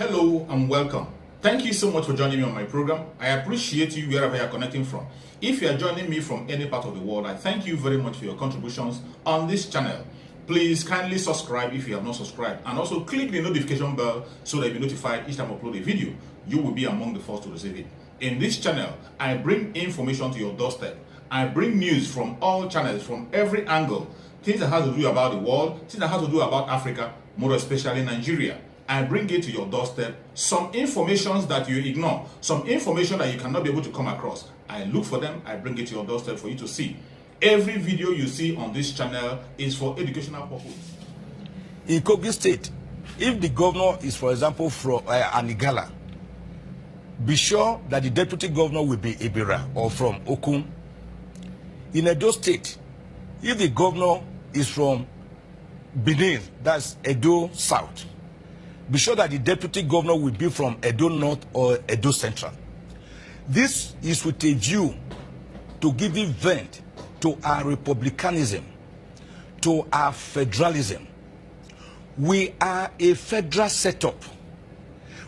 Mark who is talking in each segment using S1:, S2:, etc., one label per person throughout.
S1: Hello and welcome. Thank you so much for joining me on my program. I appreciate you wherever you are connecting from. If you are joining me from any part of the world, I thank you very much for your contributions on this channel. Please kindly subscribe if you have not subscribed, and also click the notification bell so that you'll be notified each time I upload a video. You will be among the first to receive it. In this channel, I bring information to your doorstep. I bring news from all channels, from every angle. Things that have to do about the world, things that have to do about Africa, more especially Nigeria. I bring it to your doorstep, some information that you ignore, some information that you cannot be able to come across. I look for them, I bring it to your doorstep for you to see. Every video you see on this channel is for educational purpose.
S2: In Kogi State, if the governor is, for example, from Anigala, be sure that the deputy governor will be Ibira or from Okun. In Edo State, if the governor is from Benin, that's Edo South, be sure that the deputy governor will be from Edo North or Edo Central. This is with a view to give vent to our republicanism, to our federalism. We are a federal setup.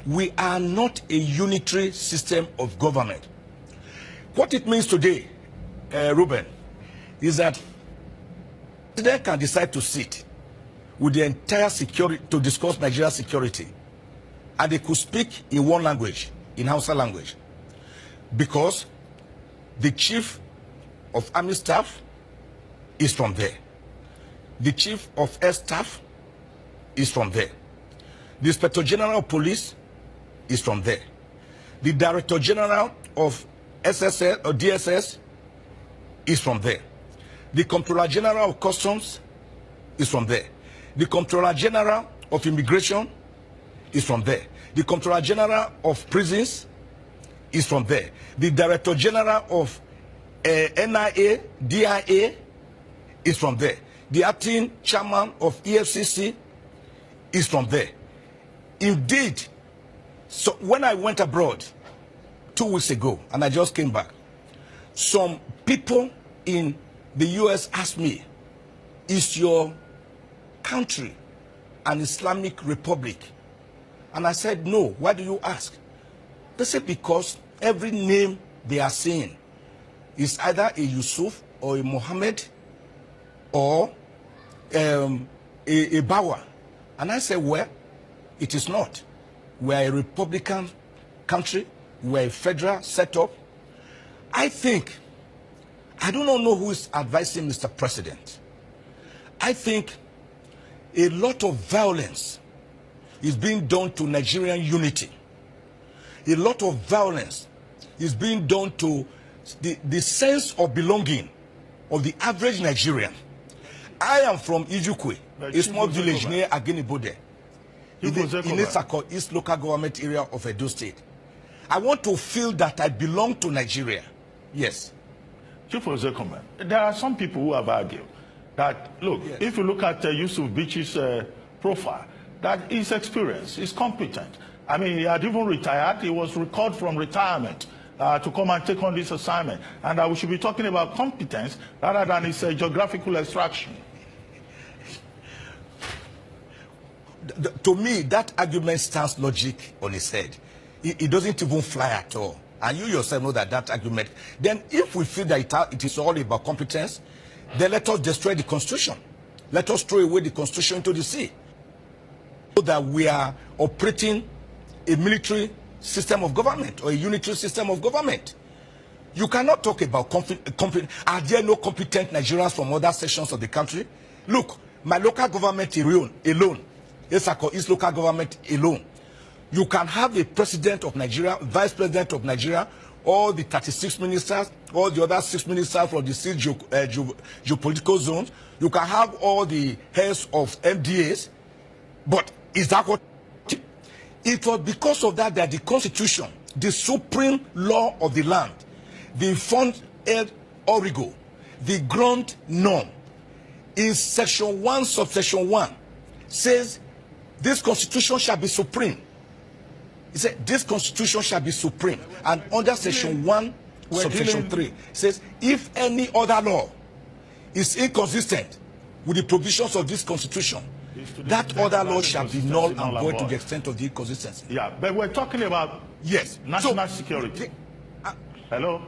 S2: We are not a unitary system of government. What it means today, Ruben, is that the president can decide to sit with the entire security to discuss Nigeria's security, and they could speak in one language, in Hausa language, because the chief of army staff is from there, the chief of air staff is from there, the inspector general of police is from there, the director general of SSL or DSS is from there, the comptroller general of customs is from there, the Comptroller General of Immigration is from there. The Comptroller General of Prisons is from there. The Director General of NIA, DIA is from there. The Acting Chairman of EFCC is from there. Indeed, so when I went abroad 2 weeks ago, and I just came back, some people in the US asked me, is your country an Islamic republic? And I said, no. Why do you ask? They said, because every name they are saying is either a Yusuf or a Muhammad or a Bawa. And I said, well, it is not. We are a republican country. We are a federal setup. I think, I do not know who is advising Mr. President. I think a lot of violence is being done to Nigerian unity. A lot of violence is being done to the sense of belonging of the average Nigerian. I am from Ijukwe, a small village near Agenibode, in Asorock, East Local Government Area of Edo State. I want to feel that I belong to Nigeria. Yes.
S3: Chief Ozekhome, there are some people who have argued that, look, yes, if you look at Yusuf Bichi's profile, that his experience is competent. I mean, he had even retired. He was recalled from retirement to come and take on this assignment. And we should be talking about competence rather than his geographical extraction.
S2: To me, that argument stands logic on its head. It doesn't even fly at all. And you yourself know that argument. Then if we feel that it is all about competence, then let us destroy the Constitution. Let us throw away the Constitution into the sea. So that we are operating a military system of government or a unitary system of government. You cannot talk about are there no competent Nigerians from other sections of the country? Look, my local government alone, Asorock East local government alone, you can have a president of Nigeria, vice president of Nigeria, all the 36 ministers, all the other 6 ministers from the 6 geopolitical zones. You can have all the heads of MDAs. But is that what? It was because of that the Constitution, the supreme law of the land, the fond el origo, the ground norm, in section 1, subsection 1, says this Constitution shall be supreme. He said, this Constitution shall be supreme. And under section 1, subsection 3, says, if any other law is inconsistent with the provisions of this Constitution, that other law shall be null and void to the extent of the inconsistency.
S3: Yeah, but we're talking about national security. Hello?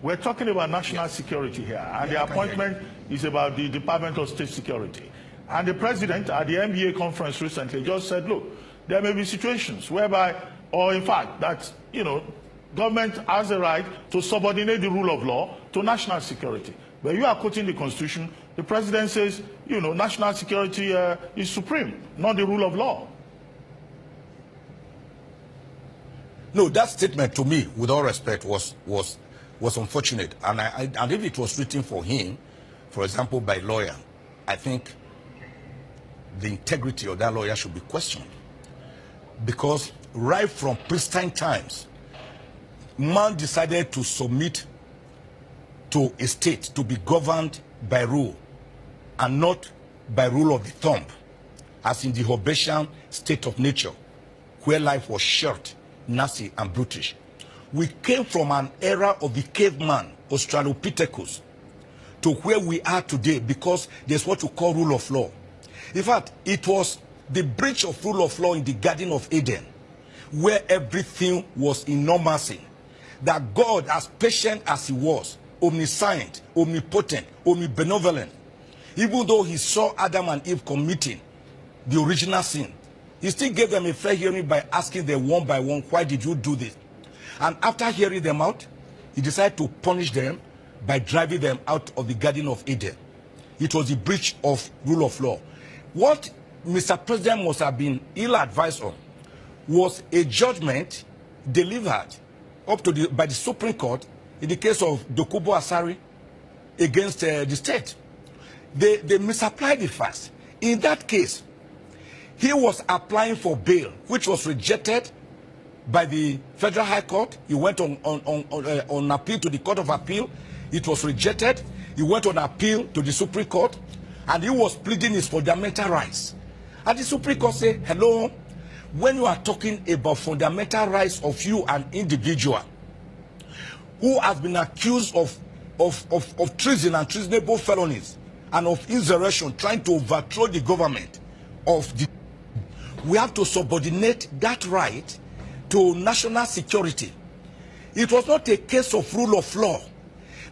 S3: We're talking about national security here, and the appointment is about the Department of State Security. And the president at the NBA conference recently just said, look, there may be situations whereby, or in fact, that, government has a right to subordinate the rule of law to national security. But you are quoting the Constitution. The president says, national security is supreme, not the rule of law.
S2: No, that statement to me, with all respect, was unfortunate. And if it was written for him, for example, by a lawyer, I think the integrity of that lawyer should be questioned. Because right from pristine times, man decided to submit to a state to be governed by rule and not by rule of the thumb, as in the Hobbesian state of nature, where life was short, nasty, and brutish. We came from an era of the caveman, Australopithecus, to where we are today because there's what we call rule of law. In fact, it was the breach of rule of law in the Garden of Eden, where everything was in normalcy. That God, as patient as he was, omniscient, omnipotent, omnibenevolent, even though he saw Adam and Eve committing the original sin, he still gave them a fair hearing by asking them one by one, why did you do this? And after hearing them out, he decided to punish them by driving them out of the Garden of Eden. It was the breach of rule of law. What Mr. President must have been ill-advised on was a judgment delivered by the Supreme Court in the case of Dokubo Asari against the state. They misapplied the facts. In that case, he was applying for bail, which was rejected by the Federal High Court. He went on appeal to the Court of Appeal. It was rejected. He went on appeal to the Supreme Court, and he was pleading his fundamental rights. And the Supreme Court said, hello, when you are talking about fundamental rights of you, an individual who has been accused of treason and treasonable felonies and of insurrection, trying to overthrow the government we have to subordinate that right to national security. It was not a case of rule of law,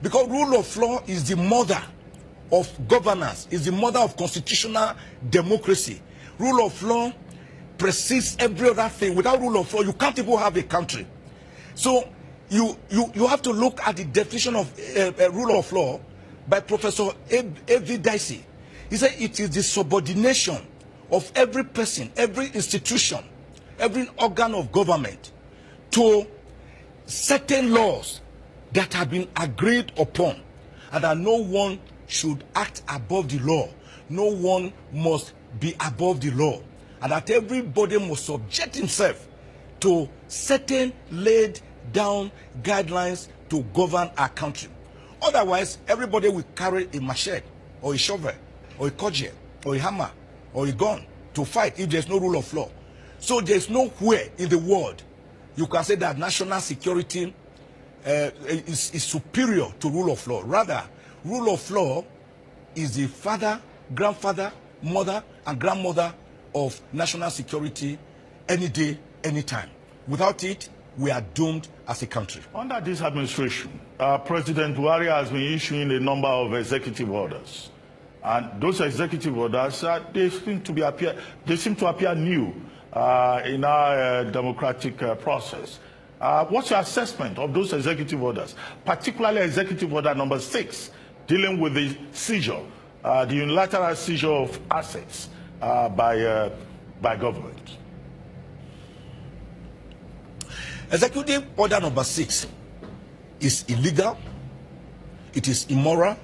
S2: because rule of law is the mother of governance, is the mother of constitutional democracy. Rule of law precedes every other thing. Without rule of law, you can't even have a country. So you have to look at the definition of rule of law by Professor A.V. Dicey. He said it is the subordination of every person, every institution, every organ of government to certain laws that have been agreed upon, and that no one should act above the law. No one must be above the law, and that everybody must subject himself to certain laid down guidelines to govern our country. Otherwise, everybody will carry a machete or a shovel or a cudgel or a hammer or a gun to fight if there's no rule of law. So there's nowhere in the world you can say that national security is superior to rule of law. Rather, rule of law is the father, grandfather, mother, and grandmother of national security any day, anytime. Without it, we are doomed as a country.
S3: Under this administration, President Buhari has been issuing a number of executive orders. And those executive orders, they seem to appear new in our democratic process. What's your assessment of those executive orders, particularly Executive Order number 6, dealing with the seizure, the unilateral seizure of assets by government?
S2: Executive Order number 6 is illegal, it is immoral,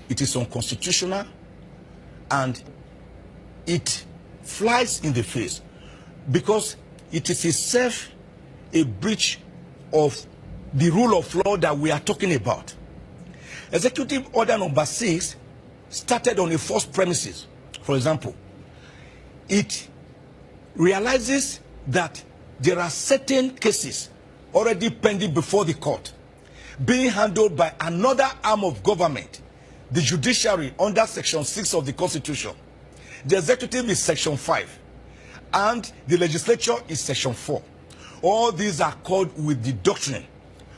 S2: it is unconstitutional, and it flies in the face because it is itself a breach of the rule of law that we are talking about. Executive Order number 6 started on a false premises. For example, it realizes that there are certain cases already pending before the court being handled by another arm of government, the judiciary, under Section 6 of the Constitution. The executive is section 5, and the legislature is section 4. All these are called with the doctrine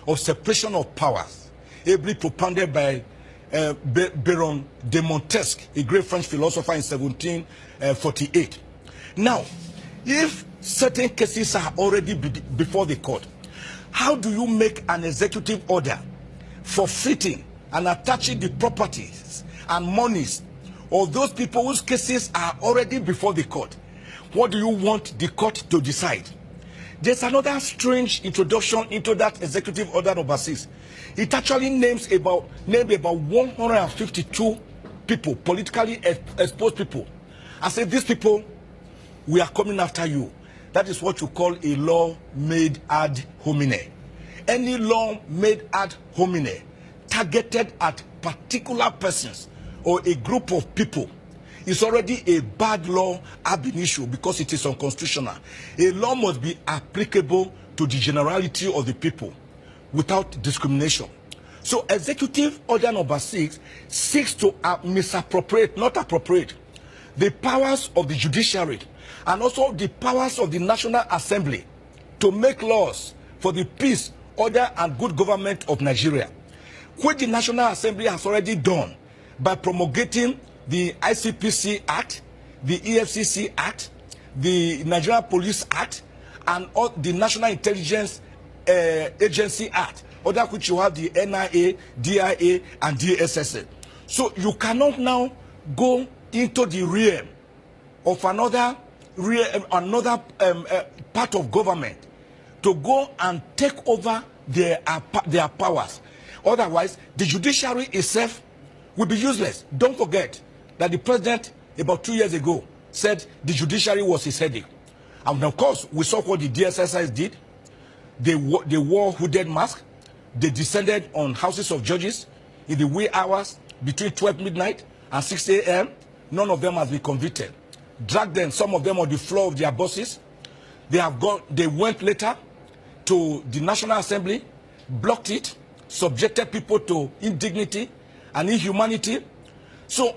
S2: of separation of powers, ably propounded by Baron de Montesquieu, a great French philosopher, in 1748. Now, if certain cases are already before the court, how do you make an executive order forfeiting and attaching the properties and monies of those people whose cases are already before the court? What do you want the court to decide? There's another strange introduction into that executive order number 6. It actually names about 152 people, politically exposed people. I say, these people, we are coming after you. That is what you call a law made ad hominem. Any law made ad hominem targeted at particular persons or a group of people is already a bad law ab initio because it is unconstitutional. A law must be applicable to the generality of the people without discrimination. So executive order number 6 seeks to misappropriate, not appropriate, the powers of the judiciary and also the powers of the National Assembly to make laws for the peace, order, and good government of Nigeria, which the National Assembly has already done by promulgating the ICPC Act, the EFCC Act, the Nigerian Police Act, and all the National Intelligence Agency Act, under which you have the NIA, DIA, and DSS. So you cannot now go into the realm of another part of government to go and take over their powers. Otherwise, the judiciary itself will be useless. Don't forget that the president, about 2 years ago, said the judiciary was his headache. And of course, we saw what the DSS did. They wore hooded masks. They descended on houses of judges in the wee hours between 12 midnight and 6 a.m. None of them has been convicted. Dragged them, some of them on the floor of their bosses. They went later to the National Assembly, blocked it, subjected people to indignity and inhumanity. So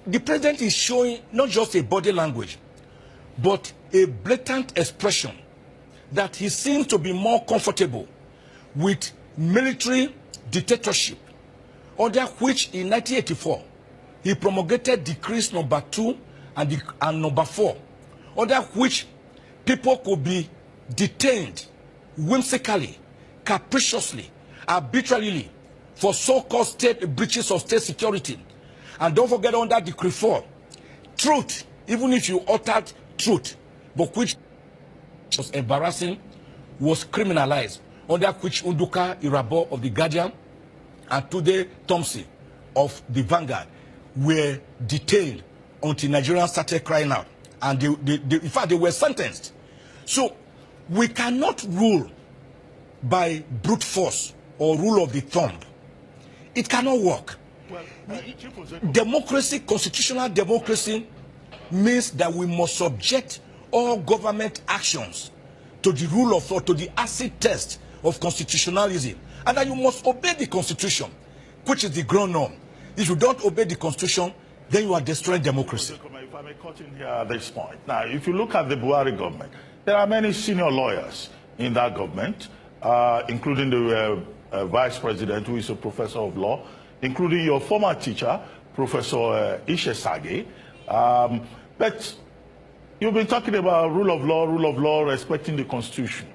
S2: the president is showing not just a body language, but a blatant expression that he seems to be more comfortable with military dictatorship, under which in 1984 he promulgated decrees number 2 and number 4, under which people could be detained whimsically, capriciously, arbitrarily for so-called breaches of state security. And don't forget, under Decree 4, truth, even if you uttered truth, but which was embarrassing, was criminalized, under which Unduka Irabo of the Guardian and Tude Thompson of the Vanguard were detained until Nigerians started crying out. And in fact, they were sentenced. So we cannot rule by brute force or rule of the thumb. It cannot work. Well, democracy, constitutional democracy, means that we must subject all government actions to the rule of law, to the acid test of constitutionalism, and that you must obey the Constitution, which is the ground norm. If you don't obey the Constitution, then you are destroying democracy.
S3: If I may cut in here at this point. Now, if you look at the Buhari government, there are many senior lawyers in that government, including the vice president, who is a professor of law, including your former teacher, Professor Ishesage. But you've been talking about rule of law, respecting the Constitution.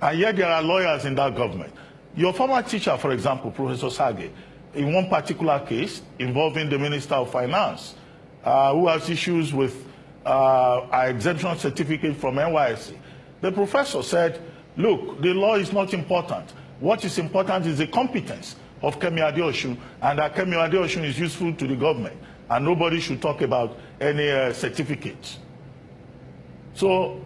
S3: And yet there are lawyers in that government. Your former teacher, for example, Professor Sage, in one particular case involving the Minister of Finance, who has issues with our exemption certificate from NYSC, the professor said, look, the law is not important. What is important is the competence of Kemi Adeosun, and that Kemi Adeosun is useful to the government, and nobody should talk about any certificates. So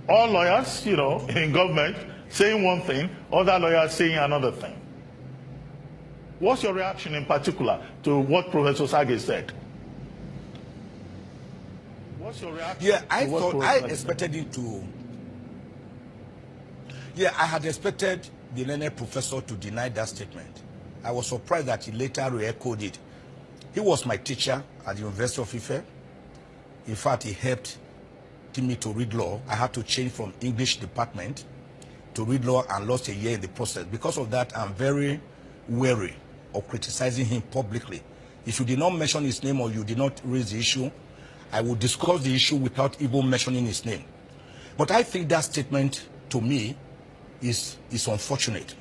S3: all lawyers, you know, in government saying one thing, other lawyers saying another thing. What's your reaction in particular to what Professor Sage said? What's your reaction?
S2: Yeah, I expected him to. Yeah, I had expected the learned professor to deny that statement. I was surprised that he later re-echoed it. He was my teacher at the University of Ife. In fact, he helped me to read law. I had to change from English department to read law and lost a year in the process. Because of that, I'm very wary of criticizing him publicly. If you did not mention his name or you did not raise the issue, I would discuss the issue without even mentioning his name. But I think that statement, to me, is unfortunate.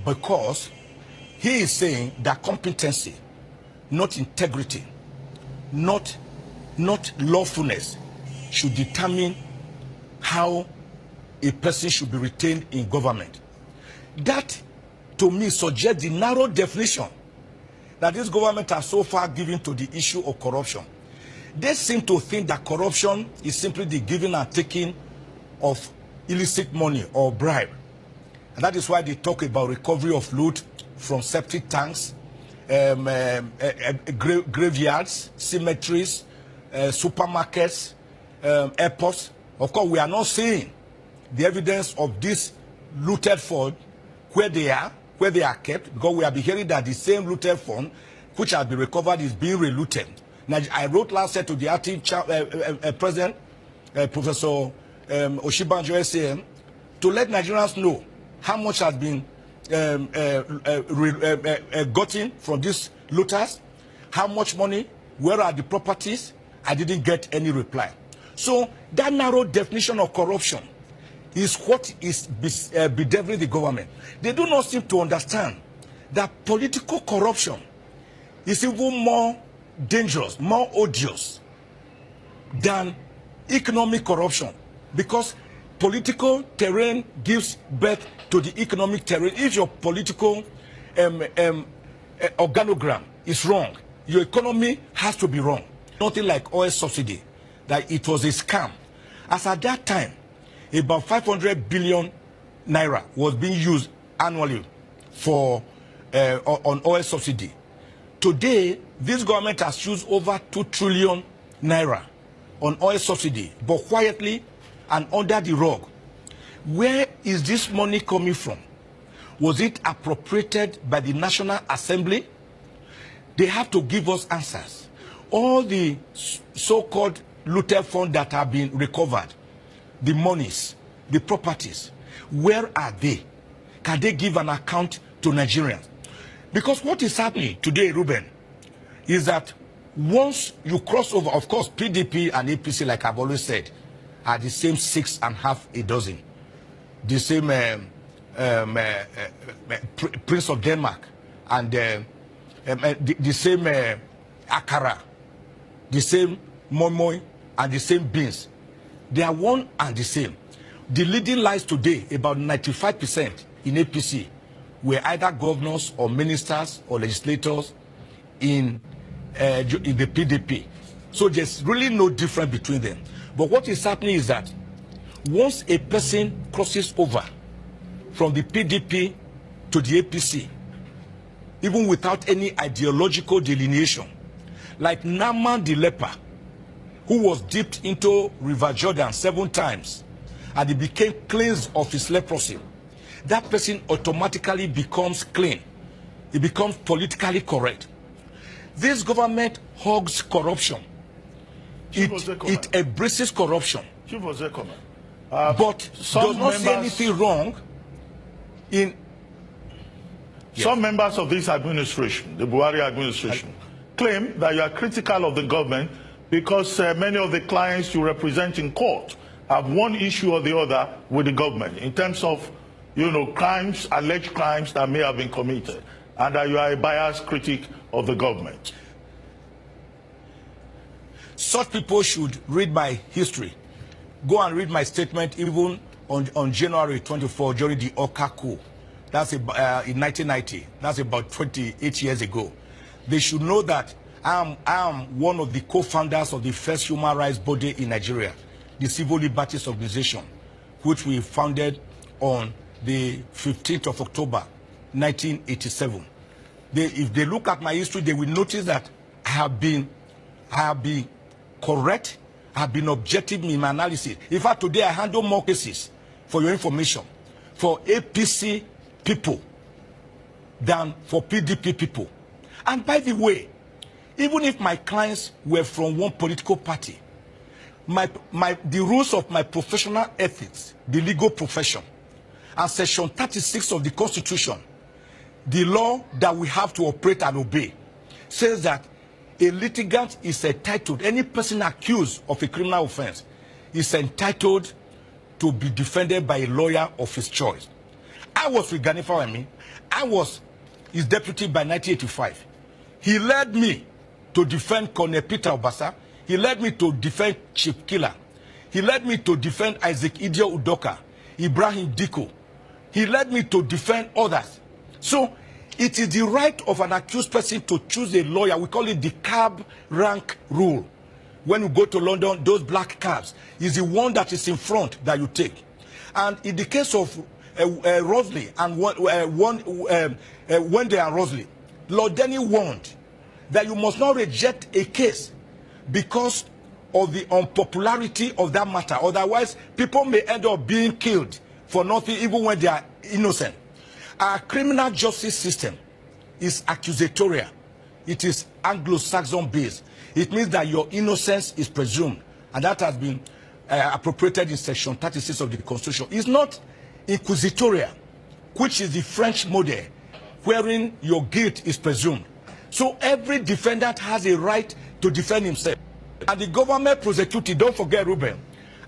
S2: Because he is saying that competency, not integrity, not lawfulness, should determine how a person should be retained in government. That, to me, suggests the narrow definition that this government has so far given to the issue of corruption. They seem to think that corruption is simply the giving and taking of illicit money or bribe. And that is why they talk about recovery of loot from septic tanks, graveyards, cemeteries, supermarkets, airports. Of course, we are not seeing the evidence of this looted fund, where they are kept, because we have been hearing that the same looted fund which has been recovered is being relooted. Now, I wrote last year to the acting president, Professor Oshibanjo SAM, to let Nigerians know how much has been gotten from these looters, how much money, where are the properties. I didn't get any reply. So that narrow definition of corruption is what is bedeviling the government. They do not seem to understand that political corruption is even more dangerous, more odious than economic corruption, because political terrain gives birth to the economic terrain. If your political organogram is wrong, your economy has to be wrong. Nothing like oil subsidy, that it was a scam. As at that time, about 500 billion naira was being used annually for on oil subsidy. Today, this government has used over 2 trillion naira on oil subsidy, but quietly and under the rug. Where is this money coming from? Was it appropriated by the National Assembly? They have to give us answers. All the so-called looted funds that have been recovered, the monies, the properties, where are they? Can they give an account to Nigerians? Because what is happening today, Ruben, is that once you cross over, of course, PDP and APC, like I've always said, are the same 6.5 dozen. The same Prince of Denmark, and the same Akara, the same Momoy, and the same beans. They are one and the same. The leading lies today, about 95% in APC, were either governors or ministers or legislators in the PDP. So there's really no difference between them. But what is happening is that once a person crosses over from the PDP to the APC, even without any ideological delineation, like Naaman the leper, who was dipped into River Jordan 7 times, and he became cleansed of his leprosy, that person automatically becomes clean. He becomes politically correct. This government hugs corruption. It embraces corruption. But does not say anything wrong in...
S3: Some members of this administration, the Buhari administration, claim that you are critical of the government because many of the clients you represent in court have one issue or the other with the government in terms of, crimes, alleged crimes that may have been committed, and that you are a biased critic of the government.
S2: Such people should read my history. Go and read my statement even on January 24 during the Oka coup. That's in 1990. That's about 28 years ago. They should know that I am one of the co-founders of the first human rights body in Nigeria, the Civil Liberties Organization, which we founded on the 15th of October, 1987. If they look at my history, they will notice that I have been correct, I have been objective in my analysis. In fact, today I handle more cases, for your information, for APC people than for PDP people. And by the way, even if my clients were from one political party, the rules of my professional ethics, the legal profession, and Section 36 of the Constitution, the law that we have to operate and obey, says that a litigant is entitled, any person accused of a criminal offense is entitled to be defended by a lawyer of his choice. I was with Gani Fawemi. I was his deputy by 1985. He led me to defend Colonel Peter Obasa. He led me to defend Chief Killer. He led me to defend Isaac Idio Udoka, Ibrahim Diko. He led me to defend others. So it is the right of an accused person to choose a lawyer. We call it the cab rank rule. When you go to London, those black cabs is the one that is in front that you take. And in the case of Rosley and Wendy and Rosley, Lord Denny warned that you must not reject a case because of the unpopularity of that matter. Otherwise, people may end up being killed for nothing, even when they are innocent. Our criminal justice system is accusatorial. It is Anglo-Saxon based. It means that your innocence is presumed, and that has been appropriated in Section 36 of the Constitution. It's not inquisitorial, which is the French model, wherein your guilt is presumed. So every defendant has a right to defend himself. And the government prosecuting, don't forget, Ruben,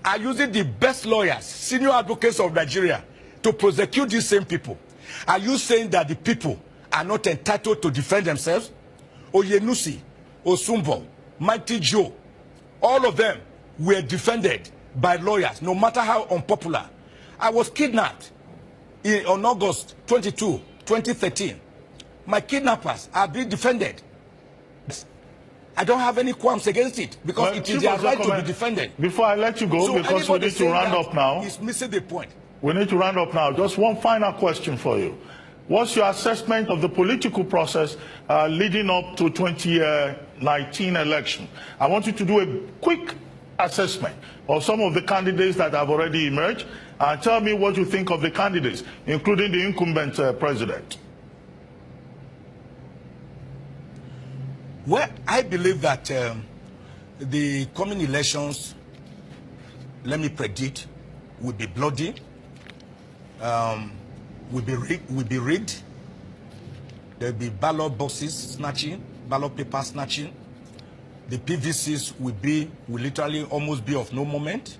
S2: are using the best lawyers, senior advocates of Nigeria, to prosecute these same people. Are you saying that the people are not entitled to defend themselves? Oyenusi, Osumbo, Mighty Joe, all of them were defended by lawyers, no matter how unpopular. I was kidnapped on August 22, 2013. My kidnappers are being defended. I don't have any qualms against it because it is their right to be defended.
S3: Before I let you go, so because we need to round up now.
S2: He's missing the point.
S3: We need to round up now. Just one final question for you. What's your assessment of the political process leading up to 2019 election? I want you to do a quick assessment of some of the candidates that have already emerged and tell me what you think of the candidates, including the incumbent president.
S2: Well, I believe that the coming elections, let me predict, will be bloody, will be rigged. There will be ballot boxes snatching, ballot paper snatching. The PVCs will literally almost be of no moment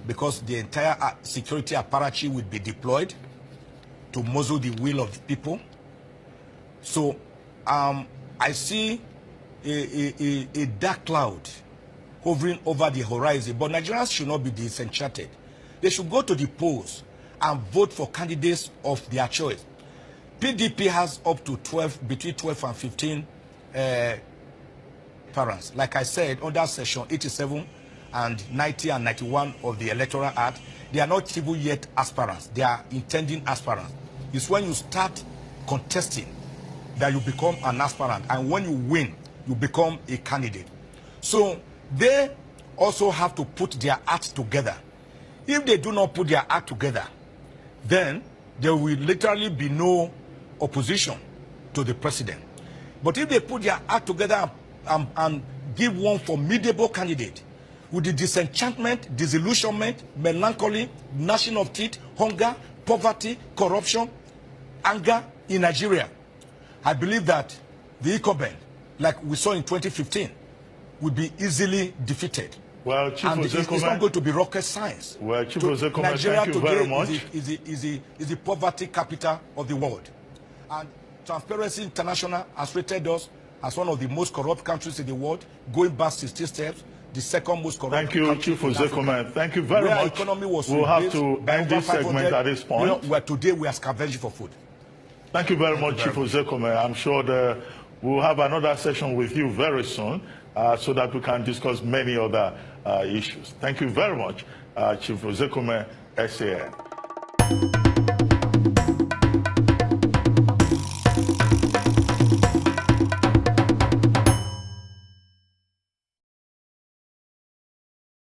S2: because the entire security apparatus will be deployed to muzzle the will of the people. So I see a dark cloud hovering over the horizon, but Nigerians should not be disenchanted. They should go to the polls and vote for candidates of their choice. PDP has up to between 12 and 15 parents. Like I said, under Section 87 and 90 and 91 of the Electoral Act, they are not even yet aspirants. They are intending aspirants. It's when you start contesting that you become an aspirant, and when you win, you become a candidate. So they also have to put their act together. If they do not put their act together, then there will literally be no opposition to the president. But if they put their act together and give one formidable candidate with the disenchantment, disillusionment, melancholy, gnashing of teeth, hunger, poverty, corruption, anger in Nigeria, I believe that the incumbent, like we saw in 2015, will be easily defeated.
S3: Well, Chief
S2: and it's not going to be rocket science.
S3: Well, Chief Ozekhome,
S2: Nigeria
S3: thank you very much.
S2: Is the poverty capital of the world. And Transparency International has rated us as one of the most corrupt countries in the world, going back 60 steps, the second most corrupt country.
S3: Thank you, Chief Ozekhome. Thank you very much.
S2: Economy was
S3: we'll have to end this segment at this point.
S2: You know, where today we are scavenging for food.
S3: Thank you very much, Chief Ozekhome. I'm sure we'll have another session with you very soon so that we can discuss many other issues. Thank you very much, Chief Ozekhome, SAN.